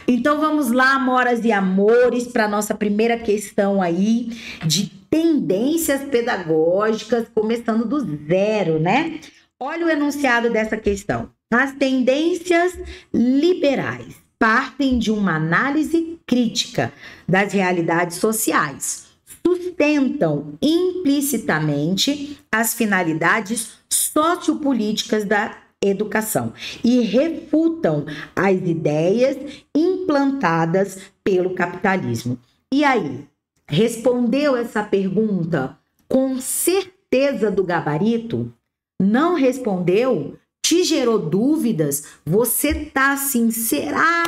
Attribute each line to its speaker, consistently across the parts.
Speaker 1: Então vamos lá, amoras e amores, para a nossa primeira questão aí de tendências pedagógicas, começando do zero, né? Olha o enunciado dessa questão. As tendências liberais partem de uma análise crítica das realidades sociais, sustentam implicitamente as finalidades sociopolíticas da educação e refutam as ideias implantadas pelo capitalismo. E aí, respondeu essa pergunta com certeza do gabarito? Não respondeu? Te gerou dúvidas? Você tá assim, será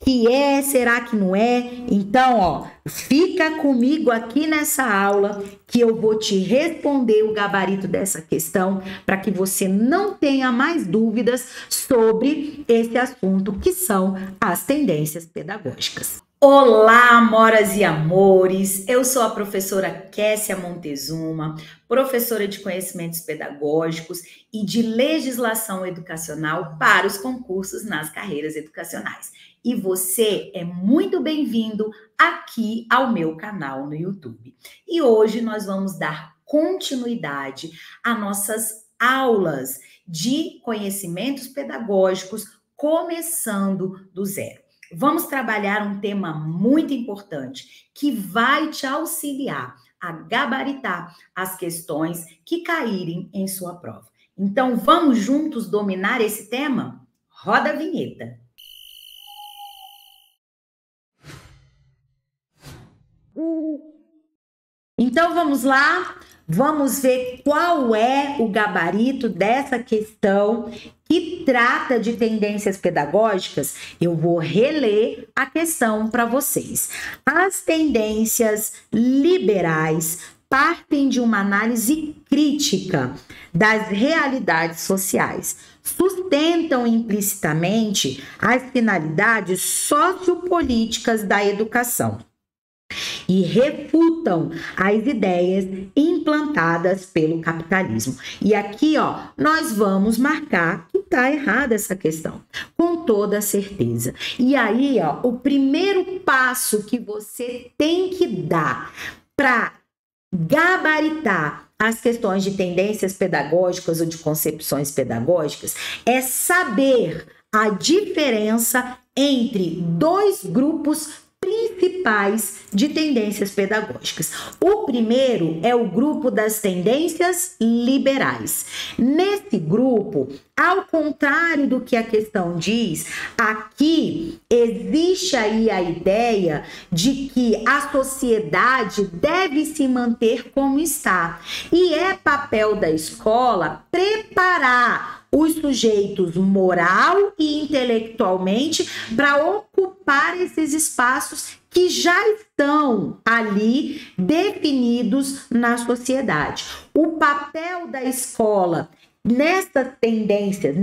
Speaker 1: que é? Será que não é? Então, ó, fica comigo aqui nessa aula que eu vou te responder o gabarito dessa questão para que você não tenha mais dúvidas sobre esse assunto que são as tendências pedagógicas. Olá, amoras e amores! Eu sou a professora Kessia Montezuma, professora de conhecimentos pedagógicos e de legislação educacional para os concursos nas carreiras educacionais. E você é muito bem-vindo aqui ao meu canal no YouTube. E hoje nós vamos dar continuidade a nossas aulas de conhecimentos pedagógicos, começando do zero. Vamos trabalhar um tema muito importante que vai te auxiliar a gabaritar as questões que caírem em sua prova. Então, vamos juntos dominar esse tema? Roda a vinheta. Então, vamos lá, vamos ver qual é o gabarito dessa questão que trata de tendências pedagógicas. Eu vou reler a questão para vocês. As tendências liberais partem de uma análise crítica das realidades sociais, sustentam implicitamente as finalidades sociopolíticas da educação e refutam as ideias implantadas pelo capitalismo. E aqui, ó, nós vamos marcar que tá errada essa questão, com toda certeza. E aí, ó, o primeiro passo que você tem que dar para gabaritar as questões de tendências pedagógicas ou de concepções pedagógicas é saber a diferença entre dois grupos principais de tendências pedagógicas. O primeiro é o grupo das tendências liberais. Nesse grupo, ao contrário do que a questão diz, aqui existe aí a ideia de que a sociedade deve se manter como está. E é papel da escola preparar os sujeitos moral e intelectualmente para ocupar esses espaços que já estão ali definidos na sociedade. O papel da escola nessas tendências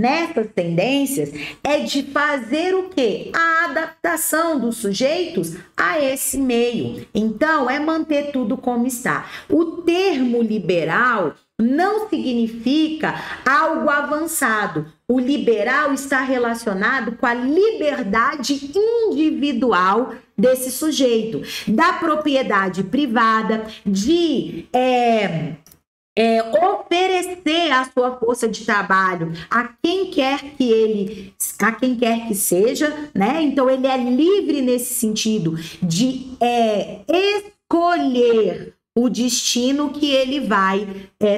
Speaker 1: é de fazer o quê? A adaptação dos sujeitos a esse meio. Então, é manter tudo como está. O termo liberal não significa algo avançado. O liberal está relacionado com a liberdade individual desse sujeito, da propriedade privada, de oferecer a sua força de trabalho a quem quer que seja, né? Então ele é livre nesse sentido de escolher o destino que ele vai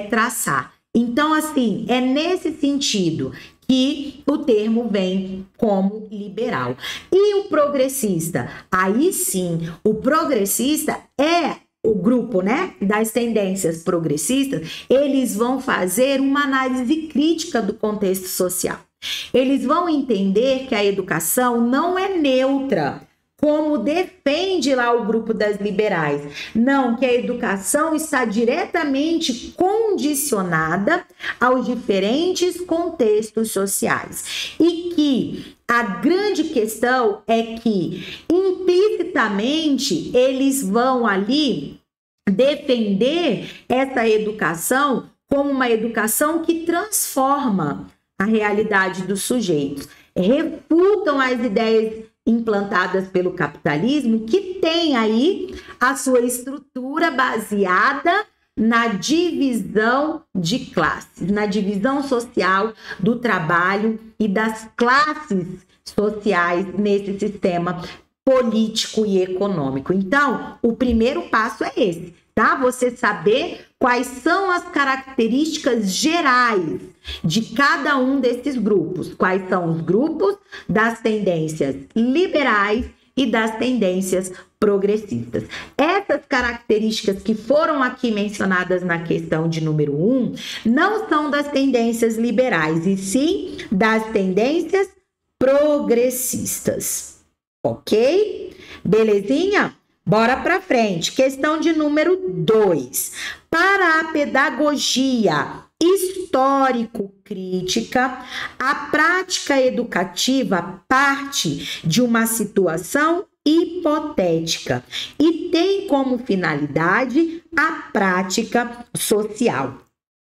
Speaker 1: traçar. Então, assim, é nesse sentido que o termo vem como liberal. E o progressista? Aí sim, o progressista é o grupo, né, das tendências progressistas. Eles vão fazer uma análise crítica do contexto social. Eles vão entender que a educação não é neutra, como defende lá o grupo das liberais. Não, que a educação está diretamente condicionada aos diferentes contextos sociais. E que a grande questão é que, implicitamente, eles vão ali defender essa educação como uma educação que transforma a realidade dos sujeitos. Refutam as ideias implantadas pelo capitalismo, que tem aí a sua estrutura baseada na divisão de classes, na divisão social do trabalho e das classes sociais nesse sistema político e econômico. Então, o primeiro passo é esse, tá? Você saber quais são as características gerais de cada um desses grupos. Quais são os grupos das tendências liberais e das tendências progressistas. Essas características que foram aqui mencionadas na questão de número 1 não são das tendências liberais, e sim das tendências progressistas. Ok? Belezinha? Bora para frente. Questão de número 2. Para a pedagogia histórico-crítica, a prática educativa parte de uma situação hipotética e tem como finalidade a prática social.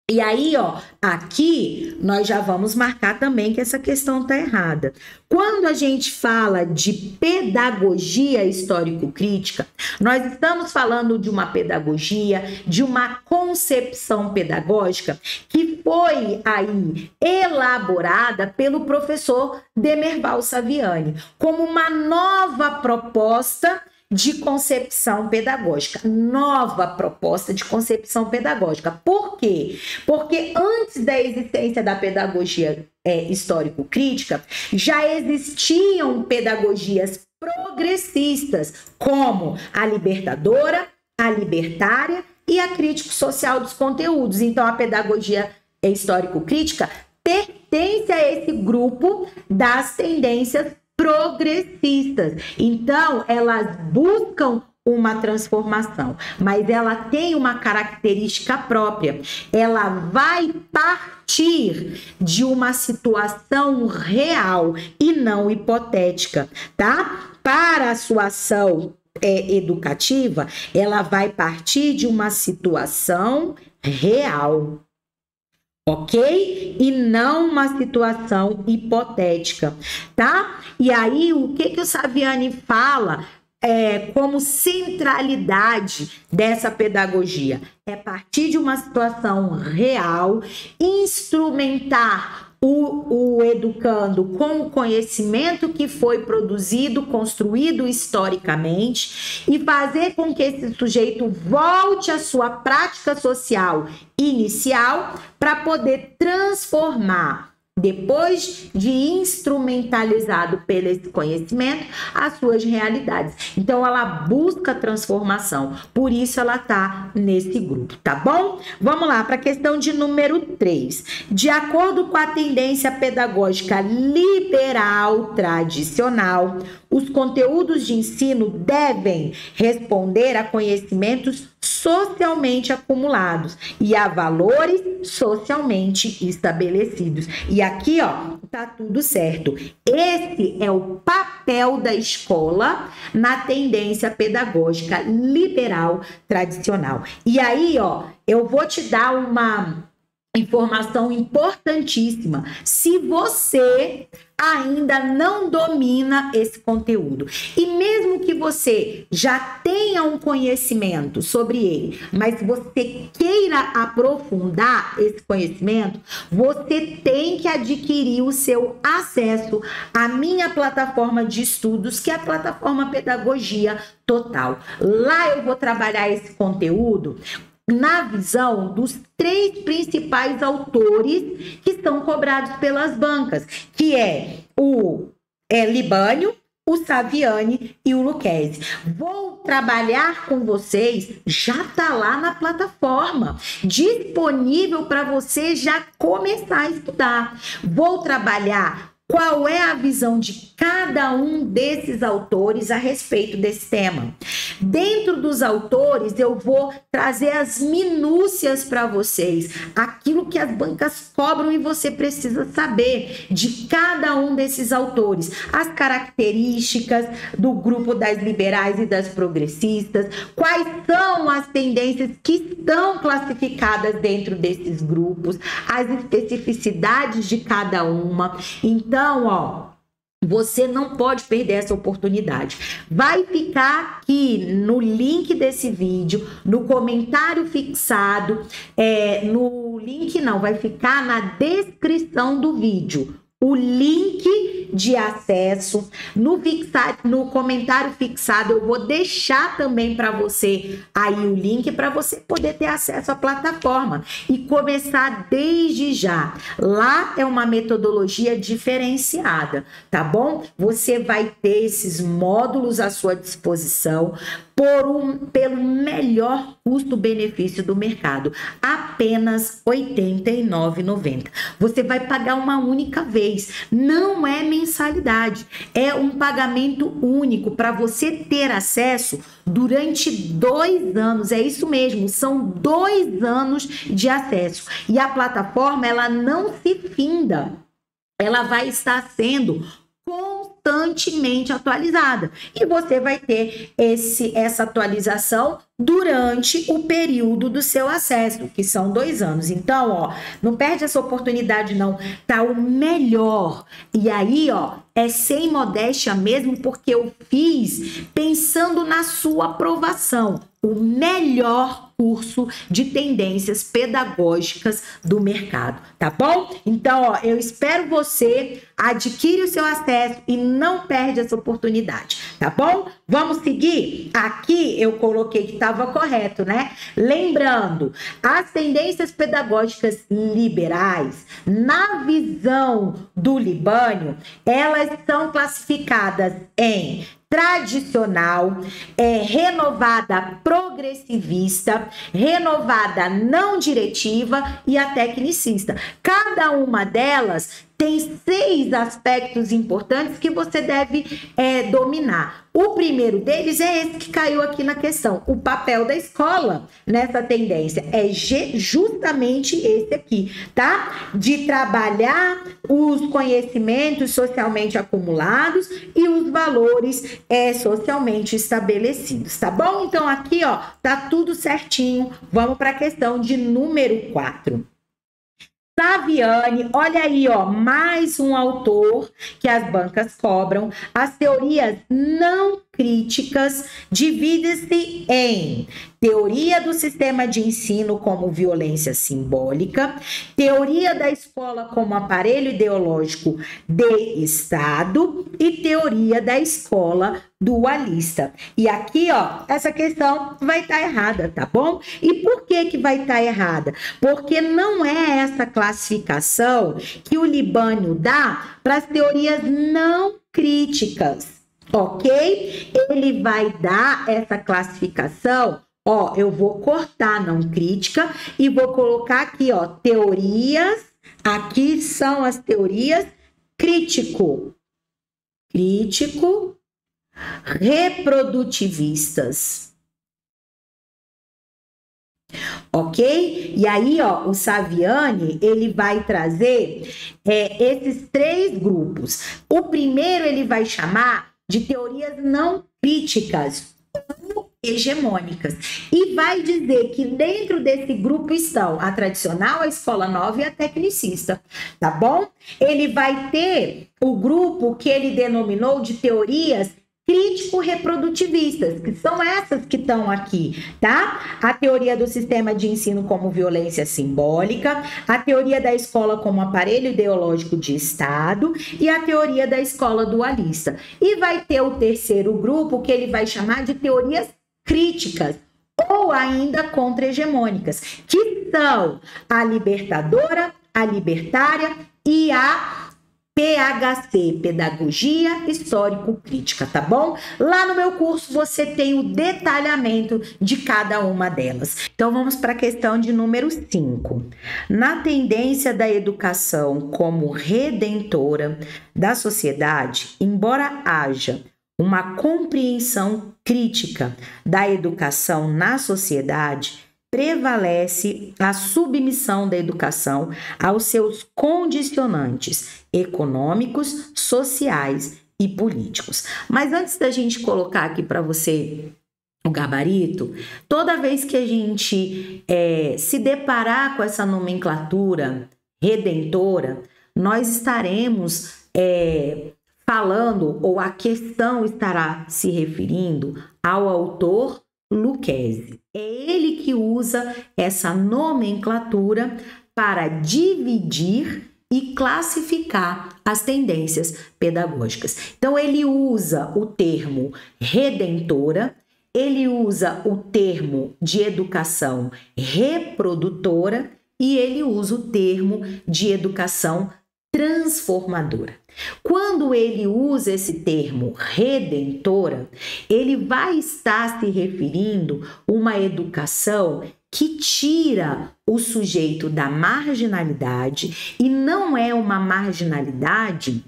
Speaker 1: E aí, ó, aqui nós já vamos marcar também que essa questão tá errada. Quando a gente fala de pedagogia histórico-crítica, nós estamos falando de uma pedagogia, de uma concepção pedagógica que foi aí elaborada pelo professor Demerval Saviani como uma nova proposta de concepção pedagógica, nova proposta de concepção pedagógica. Por quê? Porque antes da existência da pedagogia histórico-crítica, já existiam pedagogias progressistas, como a libertadora, a libertária e a crítico-social dos conteúdos. Então, a pedagogia histórico-crítica pertence a esse grupo das tendências progressistas. Então, elas buscam uma transformação, mas ela tem uma característica própria. Ela vai partir de uma situação real e não hipotética, tá? Para a sua ação educativa, ela vai partir de uma situação real. Ok? E não uma situação hipotética, tá? E aí, o que o Saviani fala como centralidade dessa pedagogia? É partir de uma situação real, instrumentar o educando com o conhecimento que foi produzido, construído historicamente e fazer com que esse sujeito volte à sua prática social inicial para poder transformar, depois de instrumentalizado pelo esse conhecimento, as suas realidades. Então, ela busca transformação, por isso ela está nesse grupo, tá bom? Vamos lá para a questão de número 3. De acordo com a tendência pedagógica liberal tradicional, os conteúdos de ensino devem responder a conhecimentos socialmente acumulados e a valores socialmente estabelecidos. E aqui, ó, tá tudo certo. Esse é o papel da escola na tendência pedagógica liberal tradicional. E aí, ó, eu vou te dar uma informação importantíssima. Se você ainda não domina esse conteúdo, e mesmo que você já tenha um conhecimento sobre ele, mas você queira aprofundar esse conhecimento, você tem que adquirir o seu acesso à minha plataforma de estudos, que é a plataforma Pedagogia Total. Lá eu vou trabalhar esse conteúdo na visão dos 3 principais autores que são cobrados pelas bancas, que é o Libânio, o Saviani e o Lucchesi. Vou trabalhar com vocês, já está lá na plataforma, disponível para você já começar a estudar. Vou trabalhar qual é a visão de cada um desses autores a respeito desse tema. Dentro dos autores, eu vou trazer as minúcias para vocês, aquilo que as bancas cobram e você precisa saber de cada um desses autores, as características do grupo das liberais e das progressistas, quais são as tendências que estão classificadas dentro desses grupos, as especificidades de cada uma. Então, ó, Você não pode perder essa oportunidade. Vai ficar aqui no link desse vídeo, no comentário fixado, no link não, vai ficar na descrição do vídeo. O link de acesso no comentário fixado, eu vou deixar também para você aí o link para você poder ter acesso à plataforma e começar desde já. Lá é uma metodologia diferenciada, tá bom? Você vai ter esses módulos à sua disposição pelo melhor custo-benefício do mercado, apenas R$ 89,90. Você vai pagar uma única vez, não é mensalidade, é um pagamento único para você ter acesso durante 2 anos, é isso mesmo, são 2 anos de acesso. E a plataforma, ela não se finda, ela vai estar sendo constantemente atualizada e você vai ter essa atualização durante o período do seu acesso, que são 2 anos. Então, ó, não perde essa oportunidade não, tá o melhor. E aí, ó, é sem modéstia mesmo, porque eu fiz pensando na sua aprovação, o melhor curso de tendências pedagógicas do mercado, tá bom? Então, ó, eu espero você, adquire o seu acesso e não perde essa oportunidade, tá bom? Vamos seguir? Aqui eu coloquei que estava correto, né? Lembrando, as tendências pedagógicas liberais, na visão do Libânio, elas são classificadas em tradicional, renovada progressivista, renovada não diretiva e a tecnicista. Cada uma delas tem 6 aspectos importantes que você deve dominar. O primeiro deles é esse que caiu aqui na questão. O papel da escola nessa tendência é justamente esse aqui, tá? De trabalhar os conhecimentos socialmente acumulados e os valores socialmente estabelecidos, tá bom? Então aqui, ó, tá tudo certinho. Vamos para a questão de número 4. Saviani, olha aí, ó, mais um autor que as bancas cobram. As teorias não críticas dividem-se em teoria do sistema de ensino como violência simbólica, teoria da escola como aparelho ideológico de Estado e teoria da escola dualista. E aqui, ó, essa questão vai estar errada, tá bom? E por que vai estar errada? Porque não é essa classificação que o Libânio dá para as teorias não críticas. Ok? Ele vai dar essa classificação, ó, eu vou cortar não crítica e vou colocar aqui, ó, teorias, aqui são as teorias crítico, reprodutivistas. Ok? E aí, ó, o Saviani, ele vai trazer esses 3 grupos. O primeiro ele vai chamar de teorias não críticas ou hegemônicas. E vai dizer que dentro desse grupo estão a tradicional, a escola nova e a tecnicista, tá bom? Ele vai ter o grupo que ele denominou de teorias crítico-reprodutivistas, que são essas que estão aqui, tá? A teoria do sistema de ensino como violência simbólica, a teoria da escola como aparelho ideológico de Estado e a teoria da escola dualista. E vai ter o terceiro grupo que ele vai chamar de teorias críticas ou ainda contra-hegemônicas, que são a libertadora, a libertária e a PHC, Pedagogia Histórico-Crítica, tá bom? Lá no meu curso você tem o detalhamento de cada uma delas. Então vamos para a questão de número 5. Na tendência da educação como redentora da sociedade, embora haja uma compreensão crítica da educação na sociedade, prevalece a submissão da educação aos seus condicionantes econômicos, sociais e políticos. Mas antes da gente colocar aqui para você o gabarito, toda vez que a gente se deparar com essa nomenclatura redentora, nós estaremos falando, ou a questão estará se referindo ao autor Lucchesi. É ele que usa essa nomenclatura para dividir e classificar as tendências pedagógicas. Então, ele usa o termo redentora, ele usa o termo de educação reprodutora e ele usa o termo de educação transformadora. Quando ele usa esse termo redentora, ele vai estar se referindo a uma educação que tira o sujeito da marginalidade, e não é uma marginalidade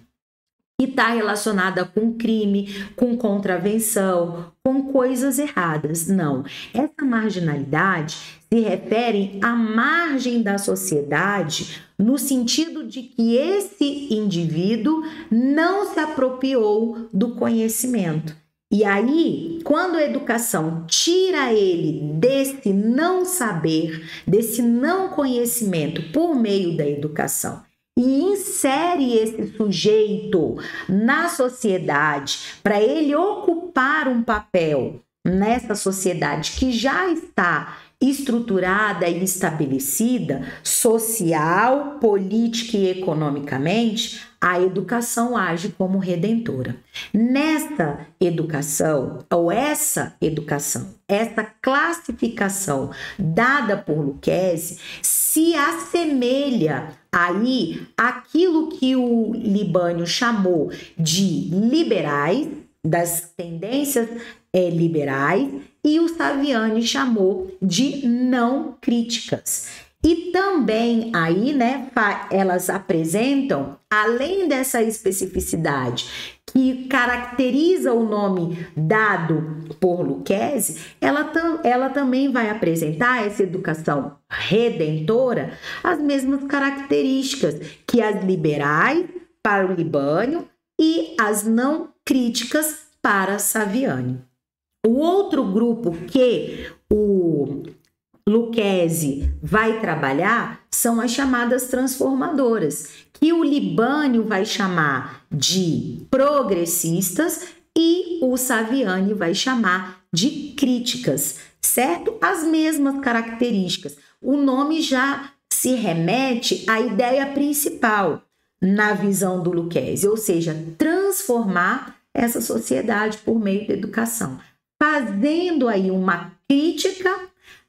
Speaker 1: que está relacionada com crime, com contravenção, com coisas erradas. Não. Essa marginalidade se refere à margem da sociedade, no sentido de que esse indivíduo não se apropriou do conhecimento. E aí, quando a educação tira ele desse não saber, desse não conhecimento por meio da educação, e insere esse sujeito na sociedade para ele ocupar um papel nessa sociedade que já está estruturada e estabelecida, social, política e economicamente, a educação age como redentora. Nessa educação, ou essa educação, essa classificação dada por Lucchesi, se assemelha aí àquilo que o Libânio chamou de liberais, das tendências liberais, e o Saviani chamou de não críticas. E também aí, né, elas apresentam, além dessa especificidade que caracteriza o nome dado por Lucchesi, ela também vai apresentar essa educação redentora, as mesmas características que as liberais para o Libânio e as não críticas para Saviani. O outro grupo que o Lucchesi vai trabalhar são as chamadas transformadoras, que o Libânio vai chamar de progressistas e o Saviani vai chamar de críticas, certo? As mesmas características. O nome já se remete à ideia principal na visão do Lucchesi, ou seja, transformar essa sociedade por meio da educação, fazendo aí uma crítica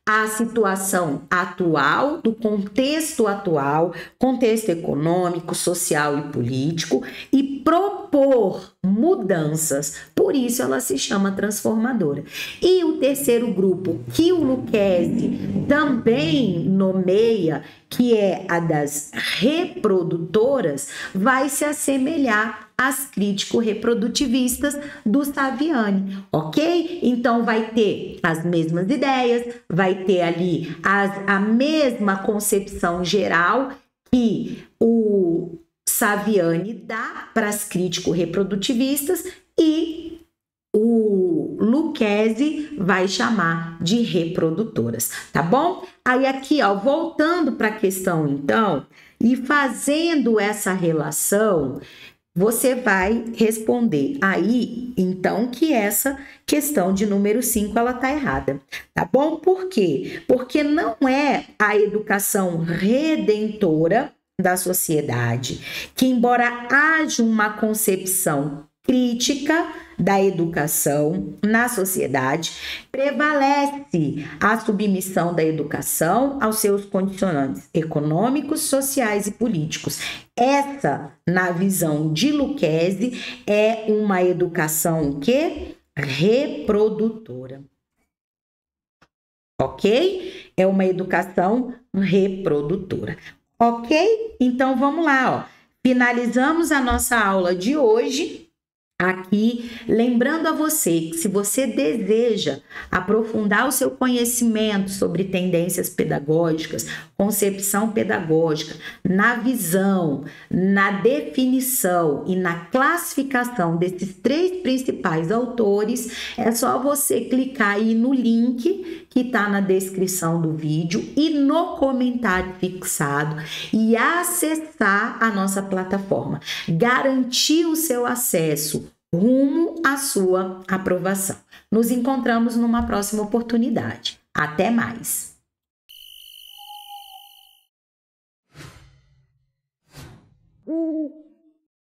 Speaker 1: à situação atual, do contexto atual, contexto econômico, social e político, e propor mudanças. Por isso ela se chama transformadora. E o terceiro grupo, que o Lucchesi também nomeia, que é a das reprodutoras, vai se assemelhar às crítico-reprodutivistas do Saviani, ok? Então vai ter as mesmas ideias, vai ter ali a mesma concepção geral que o Saviani dá para as crítico-reprodutivistas e o Lucchesi vai chamar de reprodutoras, tá bom? Aí aqui, ó, voltando para a questão então, e fazendo essa relação, você vai responder aí, então, que essa questão de número 5, ela tá errada, tá bom? Por quê? Porque não é a educação redentora da sociedade, que embora haja uma concepção crítica da educação na sociedade, prevalece a submissão da educação aos seus condicionantes econômicos, sociais e políticos. Essa, na visão de Lucchesi, é uma educação que reprodutora. Ok? É uma educação reprodutora. Ok? Então vamos lá, ó. Finalizamos a nossa aula de hoje aqui, lembrando a você que se você deseja aprofundar o seu conhecimento sobre tendências pedagógicas, concepção pedagógica, na visão, na definição e na classificação desses três principais autores, é só você clicar aí no link que está na descrição do vídeo e no comentário fixado e acessar a nossa plataforma. Garantir o seu acesso rumo à sua aprovação. Nos encontramos numa próxima oportunidade. Até mais!